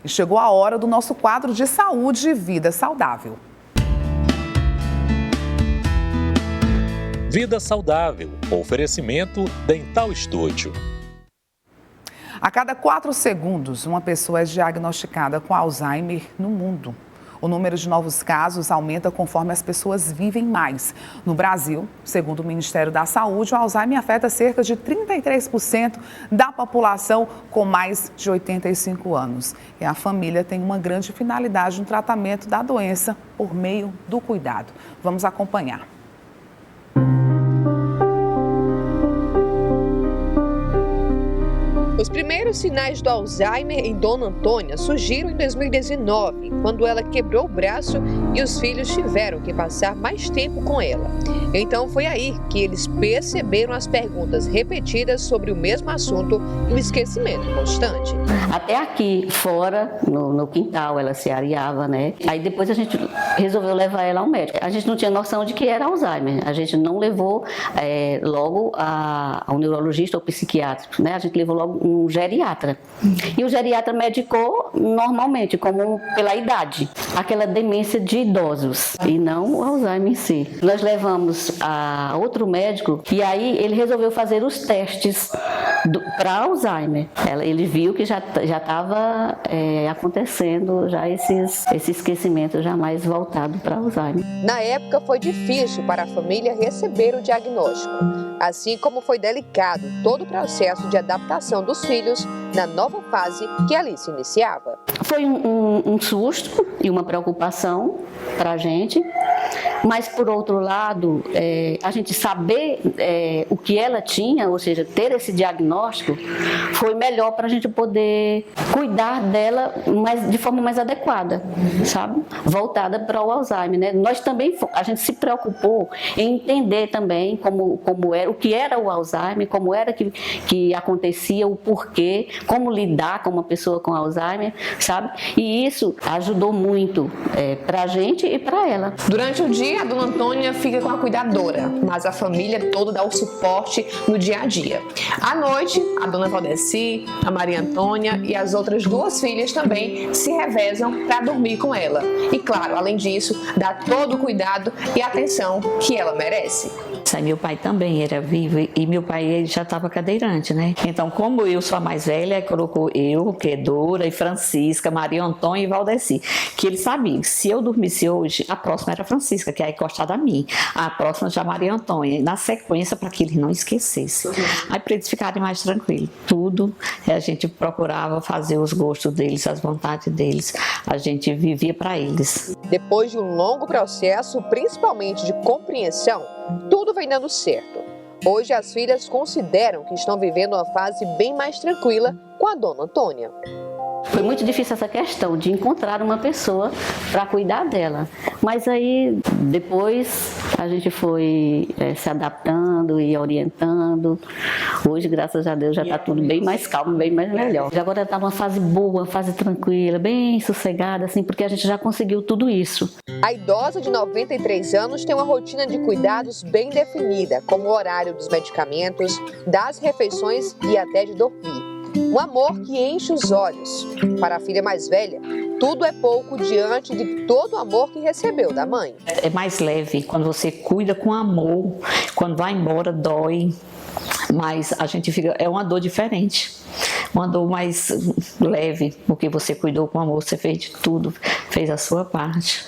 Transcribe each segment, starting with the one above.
E chegou a hora do nosso quadro de saúde e vida saudável. Vida saudável, oferecimento Dental Studio. A cada 4 segundos, uma pessoa é diagnosticada com Alzheimer no mundo. O número de novos casos aumenta conforme as pessoas vivem mais. No Brasil, segundo o Ministério da Saúde, o Alzheimer afeta cerca de 33% da população com mais de 85 anos. E a família tem uma grande finalidade no tratamento da doença por meio do cuidado. Vamos acompanhar. Os primeiros sinais do Alzheimer em Dona Antônia surgiram em 2019, quando ela quebrou o braço e os filhos tiveram que passar mais tempo com ela. Então foi aí que eles perceberam as perguntas repetidas sobre o mesmo assunto e o esquecimento constante. Até aqui fora, no quintal, ela se areava, né? Aí depois a gente resolveu levar ela ao médico. A gente não tinha noção de que era Alzheimer. A gente não levou logo ao neurologista ou psiquiatra, né? A gente levou logo um geriatra. E o geriatra medicou normalmente, como pela idade, aquela demência de idosos, e não o Alzheimer em si. Nós levamos a outro médico e aí ele resolveu fazer os testes para Alzheimer. Ele viu que já estava acontecendo já esse esquecimento já mais voltado para Alzheimer. Na época foi difícil para a família receber o diagnóstico, assim como foi delicado todo o processo de adaptação dos filhos na nova fase que ali se iniciava. Foi um susto e uma preocupação para a gente, mas por outro lado, a gente saber o que ela tinha, ou seja, ter esse diagnóstico, foi melhor para a gente poder cuidar dela de forma mais adequada, sabe? Voltada para o Alzheimer, né? Nós também, a gente se preocupou em entender também como era, o que era o Alzheimer, como era que acontecia, o porquê, como lidar com uma pessoa com Alzheimer, sabe? E isso ajudou muito para a gente e para ela. Durante o dia, a Dona Antônia fica com a cuidadora, mas a família toda dá o suporte no dia a dia. À noite, a Dona Valdeci, a Maria Antônia e as outras 2 filhas também se revezam para dormir com ela. E claro, além disso, dá todo o cuidado e atenção que ela merece. Meu pai também era vivo e meu pai ele já estava cadeirante, né? Então, como eu sou a mais velha, colocou eu, que é Dora e Francisca, Maria Antônia e Valdeci, que ele sabia que se eu dormisse hoje, a próxima era a Francisca, que é encostada a mim, a próxima já Maria Antônia, na sequência para que eles não esquecessem. Aí para eles ficarem mais tranquilos, tudo a gente procurava fazer os gostos deles, as vontades deles, a gente vivia para eles. Depois de um longo processo, principalmente de compreensão, tudo vem dando certo. Hoje as filhas consideram que estão vivendo uma fase bem mais tranquila com a Dona Antônia. Foi muito difícil essa questão de encontrar uma pessoa para cuidar dela. Mas aí, depois, a gente foi se adaptando e orientando. Hoje, graças a Deus, já está tudo bem mais calmo, bem mais melhor. Agora está uma fase boa, uma fase tranquila, bem sossegada, assim, porque a gente já conseguiu tudo isso. A idosa de 93 anos tem uma rotina de cuidados bem definida, como o horário dos medicamentos, das refeições e até de dormir. Um amor que enche os olhos. Para a filha mais velha, tudo é pouco diante de todo o amor que recebeu da mãe. É mais leve quando você cuida com amor, quando vai embora dói, mas a gente fica, é uma dor diferente, uma dor mais leve, porque você cuidou com amor, você fez de tudo, fez a sua parte.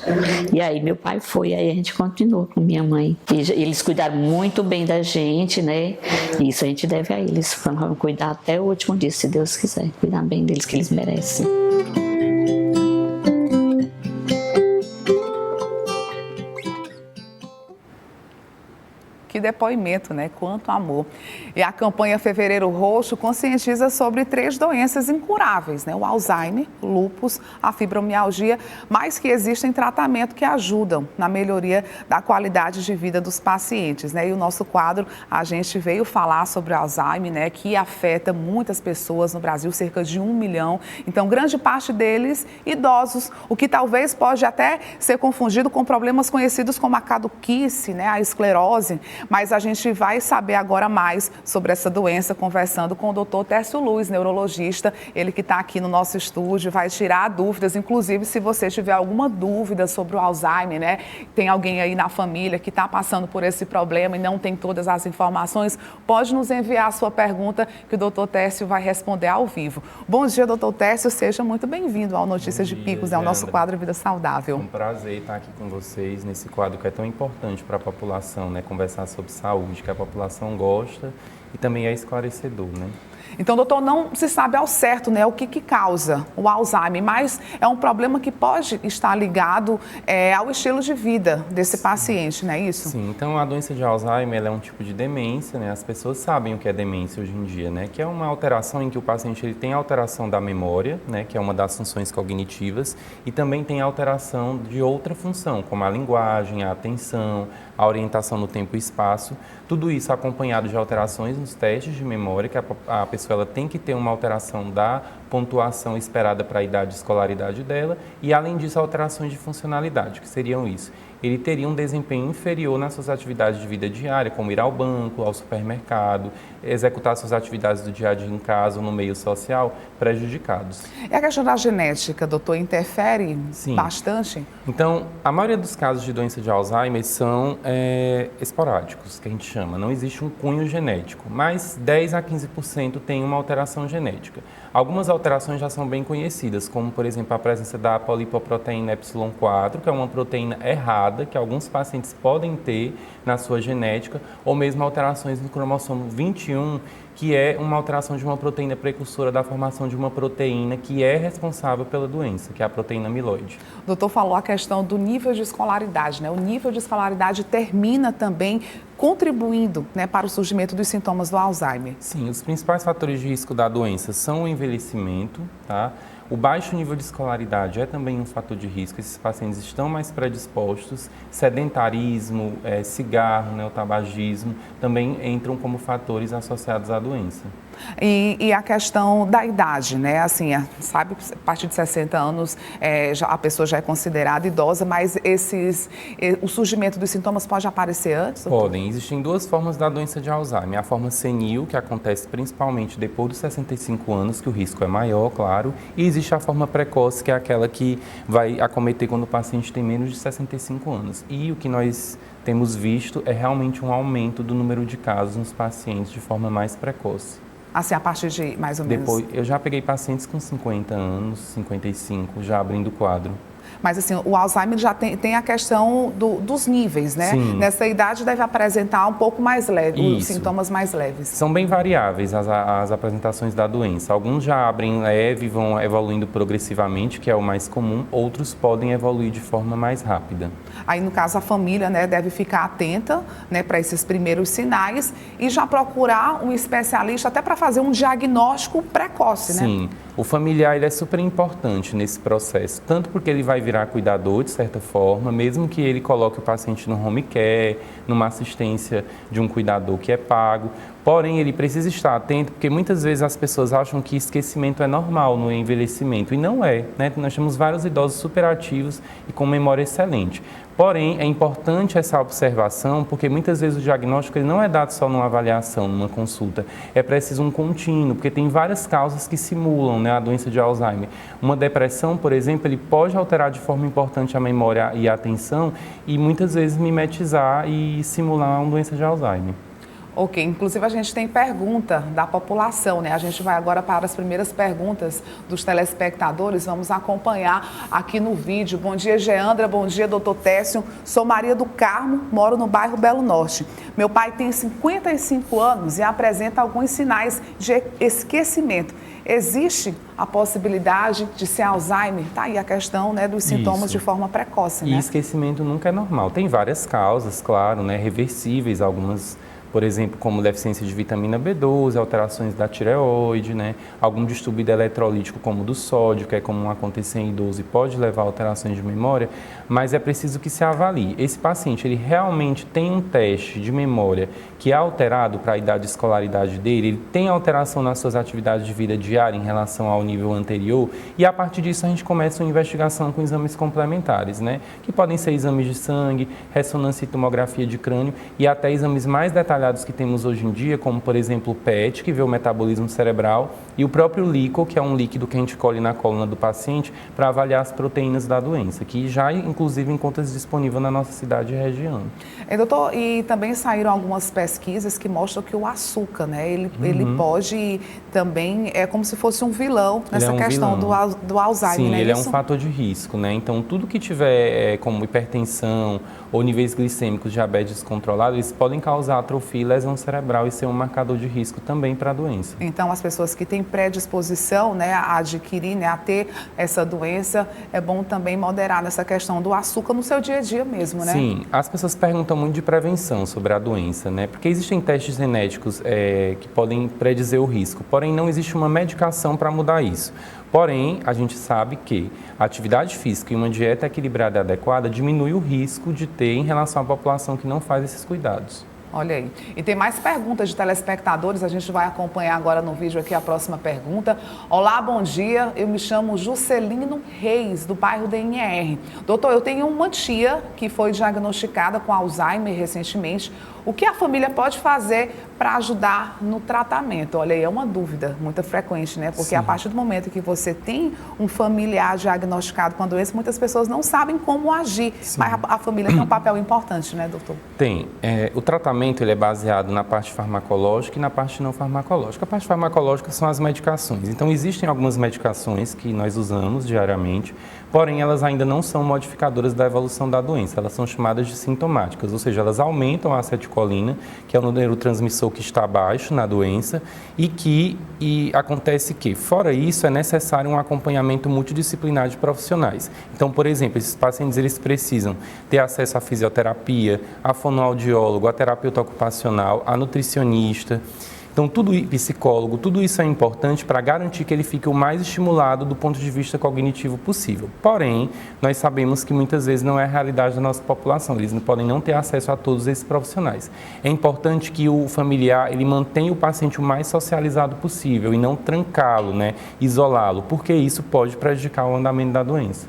E aí meu pai foi, aí a gente continuou com minha mãe. E eles cuidaram muito bem da gente, né? E isso a gente deve a eles, vamos cuidar até o último dia, se Deus quiser, cuidar bem deles, que eles merecem. Que depoimento, né? Quanto amor. E a campanha Fevereiro Roxo conscientiza sobre 3 doenças incuráveis, né? O Alzheimer, o lúpus, a fibromialgia, mas que existem tratamento que ajudam na melhoria da qualidade de vida dos pacientes, né? E o nosso quadro, a gente veio falar sobre o Alzheimer, né? Que afeta muitas pessoas no Brasil, cerca de 1 milhão. Então, grande parte deles idosos, o que talvez pode até ser confundido com problemas conhecidos como a caduquice, né? A esclerose. Mas a gente vai saber agora mais sobre essa doença, conversando com o Dr. Tércio Luz, neurologista, ele que está aqui no nosso estúdio, vai tirar dúvidas, inclusive se você tiver alguma dúvida sobre o Alzheimer, né? Tem alguém aí na família que está passando por esse problema e não tem todas as informações, pode nos enviar a sua pergunta que o Dr. Tércio vai responder ao vivo. Bom dia, Dr. Tércio, seja muito bem-vindo ao Notícias de Picos, ao nosso quadro Vida Saudável. É um prazer estar aqui com vocês nesse quadro que é tão importante para a população, né? Conversar sobre saúde, que a população gosta e também é esclarecedor, né? Então, doutor, não se sabe ao certo, né, o que causa o Alzheimer, mas é um problema que pode estar ligado ao estilo de vida desse paciente, não é isso? Sim, então a doença de Alzheimer ela é um tipo de demência, né? As pessoas sabem o que é demência hoje em dia, né? Que é uma alteração em que o paciente ele tem alteração da memória, né? Que é uma das funções cognitivas, e também tem alteração de outra função, como a linguagem, a atenção, a orientação no tempo e espaço. Tudo isso acompanhado de alterações nos testes de memória, que a pessoa ela tem que ter uma alteração da pontuação esperada para a idade de escolaridade dela e, além disso, alterações de funcionalidade, que seriam isso. Ele teria um desempenho inferior nas suas atividades de vida diária, como ir ao banco, ao supermercado, executar suas atividades do dia a dia em casa ou no meio social, prejudicados. E a questão da genética, doutor, interfere bastante? Então, a maioria dos casos de doença de Alzheimer são esporádicos, que a gente chama. Não existe um cunho genético, mas 10 a 15% tem uma alteração genética. Algumas alterações já são bem conhecidas, como, por exemplo, a presença da polipoproteína ε4, que é uma proteína errada, que alguns pacientes podem ter na sua genética, ou mesmo alterações no cromossomo 21, que é uma alteração de uma proteína precursora da formação de uma proteína que é responsável pela doença, que é a proteína amiloide. O doutor falou a questão do nível de escolaridade, né? O nível de escolaridade termina também contribuindo, né, para o surgimento dos sintomas do Alzheimer. Sim, os principais fatores de risco da doença são o envelhecimento, tá? O baixo nível de escolaridade é também um fator de risco, esses pacientes estão mais predispostos, sedentarismo, cigarro, né, o tabagismo, também entram como fatores associados à doença. E a questão da idade, né? Assim, sabe, a partir de 60 anos a pessoa já é considerada idosa, mas o surgimento dos sintomas pode aparecer antes? Podem. Existem duas formas da doença de Alzheimer. A forma senil, que acontece principalmente depois dos 65 anos, que o risco é maior, claro, e existe a forma precoce, que é aquela que vai acometer quando o paciente tem menos de 65 anos. E o que nós temos visto é realmente um aumento do número de casos nos pacientes de forma mais precoce. Assim, a partir de mais ou menos? Depois, eu já peguei pacientes com 50 anos, 55, já abrindo o quadro. Mas assim, o Alzheimer já tem a questão dos níveis, né? Sim. Nessa idade deve apresentar um pouco mais leve, os Isso. sintomas mais leves. São bem variáveis as apresentações da doença. Alguns já abrem leve e vão evoluindo progressivamente, que é o mais comum. Outros podem evoluir de forma mais rápida. Aí, no caso, a família, né, deve ficar atenta, né, para esses primeiros sinais e já procurar um especialista até para fazer um diagnóstico precoce, né? Sim. O familiar ele é super importante nesse processo, tanto porque ele vai virar cuidador, de certa forma, mesmo que ele coloque o paciente no home care, numa assistência de um cuidador que é pago. Porém, ele precisa estar atento, porque muitas vezes as pessoas acham que esquecimento é normal no envelhecimento, e não é, né? Nós temos vários idosos superativos e com memória excelente. Porém, é importante essa observação, porque muitas vezes o diagnóstico ele não é dado só numa avaliação, numa consulta. É preciso um contínuo, porque tem várias causas que simulam, né, a doença de Alzheimer. Uma depressão, por exemplo, ele pode alterar de forma importante a memória e a atenção e muitas vezes mimetizar e simular uma doença de Alzheimer. Ok, inclusive a gente tem pergunta da população, né? A gente vai agora para as primeiras perguntas dos telespectadores, vamos acompanhar aqui no vídeo. Bom dia, Geandra, bom dia, doutor Tércio. Sou Maria do Carmo, moro no bairro Belo Norte. Meu pai tem 55 anos e apresenta alguns sinais de esquecimento. Existe a possibilidade de ser Alzheimer? Tá aí a questão, né, dos sintomas Isso. de forma precoce, E né? esquecimento nunca é normal. Tem várias causas, claro, né, reversíveis, algumas por exemplo, como deficiência de vitamina B12, alterações da tireoide, né? Algum distúrbio eletrolítico como o do sódio, que é comum acontecer em idoso e pode levar a alterações de memória, mas é preciso que se avalie. Esse paciente, ele realmente tem um teste de memória que é alterado para a idade de escolaridade dele, ele tem alteração nas suas atividades de vida diária em relação ao nível anterior, e a partir disso a gente começa uma investigação com exames complementares, né? Que podem ser exames de sangue, ressonância e tomografia de crânio e até exames mais detalhados que temos hoje em dia, como por exemplo o PET, que vê o metabolismo cerebral, e o próprio líquido, que é um líquido que a gente colhe na coluna do paciente para avaliar as proteínas da doença, que já inclusive encontra-se disponível na nossa cidade e região. Doutor, e também saíram algumas pesquisas que mostram que o açúcar, né, ele pode também, é como se fosse um vilão nessa questão do Alzheimer, Sim, né? ele é um fator de risco, né? Então, tudo que tiver como hipertensão ou níveis glicêmicos, diabetes descontrolado, eles podem causar atrofia e lesão cerebral e ser um marcador de risco também para a doença. Então, as pessoas que têm predisposição, né, a adquirir, né, a ter essa doença, é bom também moderar nessa questão do açúcar no seu dia a dia mesmo, né? Sim, as pessoas perguntam muito de prevenção sobre a doença, né? Porque existem testes genéticos que podem predizer o risco, porém não existe uma medicação para mudar isso. Porém, a gente sabe que a atividade física e uma dieta equilibrada e adequada diminui o risco de ter em relação à população que não faz esses cuidados. Olha aí. E tem mais perguntas de telespectadores, a gente vai acompanhar agora no vídeo aqui a próxima pergunta. Olá, bom dia, eu me chamo Juscelino Reis, do bairro DNR. Doutor, eu tenho uma tia que foi diagnosticada com Alzheimer recentemente. O que a família pode fazer para ajudar no tratamento? Olha aí, é uma dúvida muito frequente, né? Porque a partir do momento que você tem um familiar diagnosticado com a doença, muitas pessoas não sabem como agir. Mas a família tem um papel importante, né, doutor? Tem. O tratamento ele é baseado na parte farmacológica e na parte não farmacológica. A parte farmacológica são as medicações. Então, existem algumas medicações que nós usamos diariamente, porém, elas ainda não são modificadoras da evolução da doença. Elas são chamadas de sintomáticas, ou seja, elas aumentam a acetilcolina, que é o neurotransmissor que está baixo na doença, e acontece que, fora isso, é necessário um acompanhamento multidisciplinar de profissionais. Então, por exemplo, esses pacientes eles precisam ter acesso à fisioterapia, a fonoaudiólogo, a terapeuta ocupacional, a nutricionista. Então, psicólogo, tudo isso é importante para garantir que ele fique o mais estimulado do ponto de vista cognitivo possível. Porém, nós sabemos que muitas vezes não é a realidade da nossa população, eles podem não ter acesso a todos esses profissionais. É importante que o familiar ele mantenha o paciente o mais socializado possível e não trancá-lo, né, isolá-lo, porque isso pode prejudicar o andamento da doença.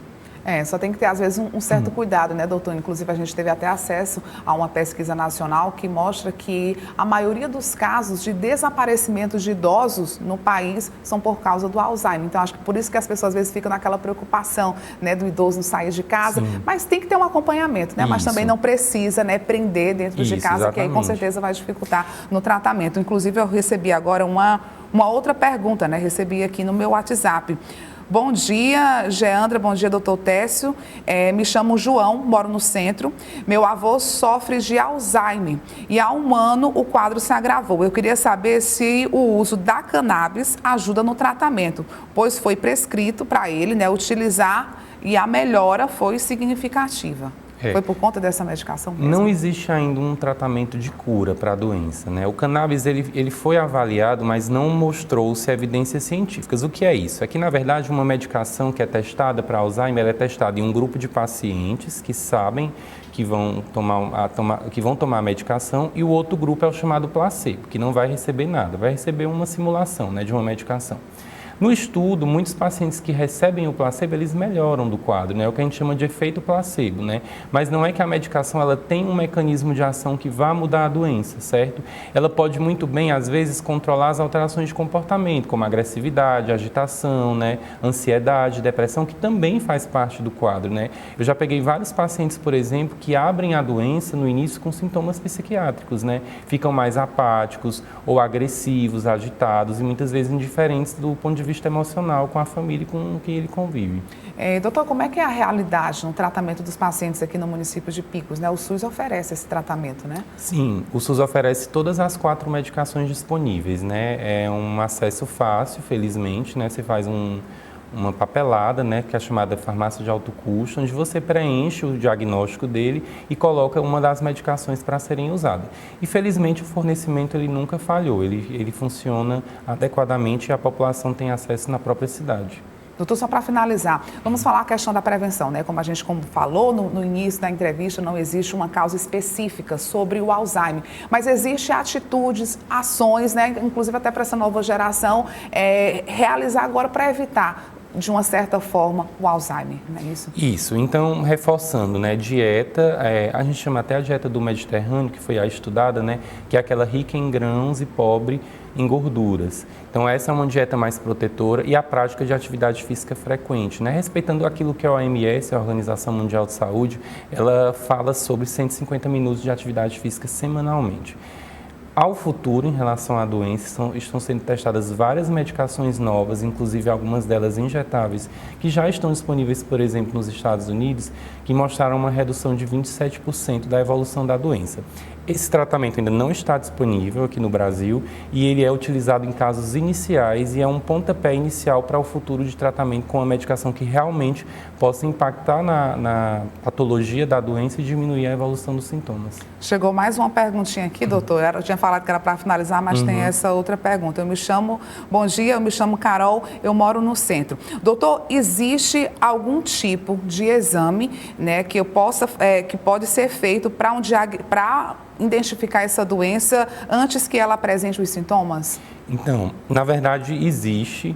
Só tem que ter, às vezes, um certo cuidado, né, doutor? Inclusive, a gente teve até acesso a uma pesquisa nacional que mostra que a maioria dos casos de desaparecimento de idosos no país são por causa do Alzheimer. Então, acho que por isso que as pessoas, às vezes, ficam naquela preocupação, né, do idoso não sair de casa. Sim. Mas tem que ter um acompanhamento, né? Mas também não precisa, né, prender dentro de casa, exatamente. Que aí, com certeza, vai dificultar no tratamento. Inclusive, eu recebi agora uma outra pergunta, né? Recebi aqui no meu WhatsApp. Bom dia, Geandra, bom dia, doutor Técio. Me chamo João, moro no centro. Meu avô sofre de Alzheimer e há um ano o quadro se agravou. Eu queria saber se o uso da cannabis ajuda no tratamento, pois foi prescrito para ele, né, utilizar e a melhora foi significativa. Foi por conta dessa medicação mesmo? Não existe ainda um tratamento de cura para a doença, né? O cannabis ele foi avaliado, mas não mostrou-se evidências científicas. O que é isso? É que, na verdade, uma medicação que é testada para Alzheimer, ela é testada em um grupo de pacientes que sabem que vão tomar a medicação, e o outro grupo é o chamado placebo, que não vai receber nada, vai receber uma simulação, né, de uma medicação. No estudo, muitos pacientes que recebem o placebo, eles melhoram do quadro, né? É o que a gente chama de efeito placebo, né? Mas não é que a medicação ela tem um mecanismo de ação que vá mudar a doença, certo? Ela pode muito bem, às vezes, controlar as alterações de comportamento, como agressividade, agitação, né? Ansiedade, depressão, que também faz parte do quadro, né? Eu já peguei vários pacientes, por exemplo, que abrem a doença no início com sintomas psiquiátricos, né? Ficam mais apáticos ou agressivos, agitados e muitas vezes indiferentes do ponto de vista emocional com a família com quem ele convive. Doutor, como é que é a realidade no tratamento dos pacientes aqui no município de Picos, né? O SUS oferece esse tratamento, né? Sim, o SUS oferece todas as 4 medicações disponíveis, né? É um acesso fácil, felizmente, né? Você faz uma papelada, né, que é chamada farmácia de alto custo, onde você preenche o diagnóstico dele e coloca uma das medicações para serem usadas. E felizmente o fornecimento ele nunca falhou, ele funciona adequadamente e a população tem acesso na própria cidade. Doutor, só para finalizar, vamos falar a questão da prevenção, né? Como a gente falou no início da entrevista, não existe uma causa específica sobre o Alzheimer, mas existem atitudes, ações, né? Inclusive até para essa nova geração, realizar agora para evitar, de uma certa forma, o Alzheimer, não é isso? Isso, então, reforçando, né, dieta, a gente chama até a dieta do Mediterrâneo, que foi a estudada, né, que é aquela rica em grãos e pobre em gorduras. Então, essa é uma dieta mais protetora e a prática de atividade física frequente, né, respeitando aquilo que a OMS, a Organização Mundial de Saúde, ela fala sobre 150 minutos de atividade física semanalmente. Ao futuro, em relação à doença, estão sendo testadas várias medicações novas, inclusive algumas delas injetáveis, que já estão disponíveis, por exemplo, nos Estados Unidos, que mostraram uma redução de 27% da evolução da doença. Esse tratamento ainda não está disponível aqui no Brasil e ele é utilizado em casos iniciais e é um pontapé inicial para o futuro de tratamento com uma medicação que realmente possa impactar na patologia da doença e diminuir a evolução dos sintomas. Chegou mais uma perguntinha aqui, doutor. Eu tinha falado que era para finalizar, mas tem essa outra pergunta. Bom dia, eu me chamo Carol, eu moro no centro. Doutor, existe algum tipo de exame, né, que pode ser feito para identificar essa doença antes que ela apresente os sintomas? Então, na verdade, existe,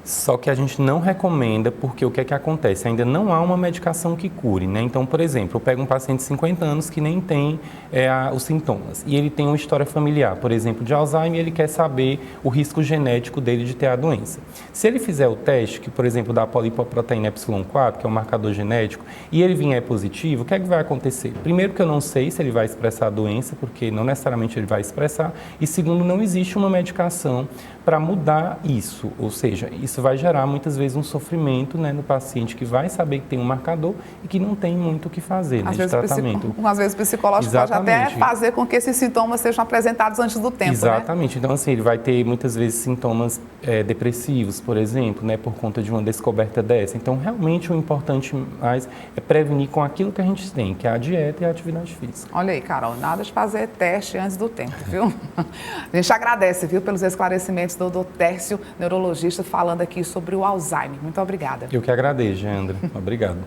só que a gente não recomenda porque o que é que acontece? Ainda não há uma medicação que cure, né? Então, por exemplo, eu pego um paciente de 50 anos que nem tem os sintomas e ele tem uma história familiar, por exemplo, de Alzheimer, e ele quer saber o risco genético dele de ter a doença. Se ele fizer o teste, que por exemplo, da polipoproteína Y4, que é um marcador genético, e ele vier positivo, o que é que vai acontecer? Primeiro que eu não sei se ele vai expressar a doença, porque não necessariamente ele vai expressar, e segundo, não existe uma medicação para mudar isso, ou seja, isso vai gerar muitas vezes um sofrimento, né, no paciente que vai saber que tem um marcador e que não tem muito o que fazer, né, de tratamento. Às vezes o psicológico pode até fazer com que esses sintomas sejam apresentados antes do tempo, Exatamente. né? Então, assim, ele vai ter muitas vezes sintomas depressivos, por exemplo, né, por conta de uma descoberta dessa. Então, realmente o importante mais é prevenir com aquilo que a gente tem, que é a dieta e a atividade física. Olha aí, Carol, nada de fazer teste antes do tempo, viu? A gente agradece, viu, pelos esclarecimentos do Dr. Tércio, neurologista, falando aqui sobre o Alzheimer. Muito obrigada. Eu que agradeço, André. Obrigado.